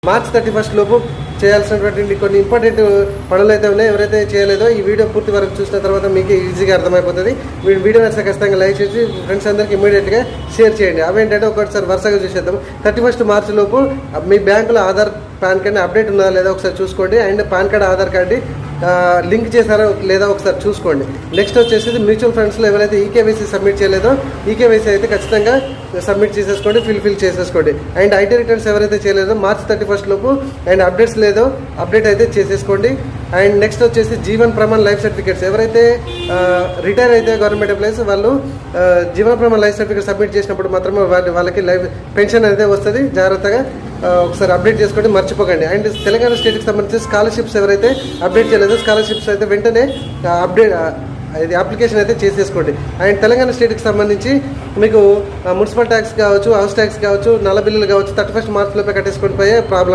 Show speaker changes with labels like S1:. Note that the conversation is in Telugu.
S1: మార్చ్ 31 లోపు చేయాల్సినటువంటి కొన్ని ఇంపార్టెంట్ పనులు అయితే ఉన్నాయి. ఎవరైతే చేయలేదో ఈ వీడియో పూర్తి వరకు చూసిన తర్వాత మీకు ఈజీగా అర్థమైపోతుంది. వీడియో నచ్చితే ఖచ్చితంగా లైక్ చేసి ఫ్రెండ్స్ అందరికీ ఇమీడియట్గా షేర్ చేయండి. అవేంటంటే ఒకసారి వరుసగా చూసేద్దాం. 31 మార్చ్ లోపు మీ బ్యాంకులో ఆధార్ పాన్ కార్డ్ అప్డేట్ ఉన్నదా లేదా ఒకసారి చూసుకోండి. And pan card Aadhaar card link చేశారో లేదా ఒకసారి చూసుకోండి. నెక్స్ట్ వచ్చేసి మ్యూచువల్ ఫండ్స్లో ఎవరైతే ఈకేవైసీ సబ్మిట్ చేయలేదో ఈకేవైసీ అయితే ఖచ్చితంగా సబ్మిట్ చేసేసుకోండి, ఫిల్ చేసేసుకోండి. అండ్ ఐటీ రిటర్న్స్ ఎవరైతే చేయలేదో మార్చ్ 31 లోపు అండ్ అప్డేట్స్ లేదో అప్డేట్ అయితే చేసేసుకోండి. అండ్ నెక్స్ట్ వచ్చేసి జీవన్ ప్రమాణ్ లైఫ్ సర్టిఫికేట్స్ ఎవరైతే రిటైర్ అయితే గవర్నమెంట్ ఎంప్లాయీస్ వాళ్ళు Jeevan Pramaan life certificate submit చేసినప్పుడు మాత్రమే వాళ్ళకి లైఫ్ పెన్షన్ అయితే వస్తుంది. జాగ్రత్తగా ఒకసారి అప్డేట్ చేసుకోండి, మర్చిపోకండి. అండ్ తెలంగాణ స్టేట్కి సంబంధించి స్కాలర్షిప్స్ ఎవరైతే అప్డేట్ చేయలేదో స్కాలర్షిప్స్ అయితే వెంటనే ఇది అప్లికేషన్ అయితే చేసేసుకోండి. అండ్ తెలంగాణ స్టేట్కి సంబంధించి మీకు మున్సిపల్ ట్యాక్స్ కావచ్చు, హౌస్ ట్యాక్స్ కావచ్చు, నల్ల బిల్లులు కావచ్చు 31 మార్చ్ లోపే కట్టేసుకొని పోయే ప్రాబ్లం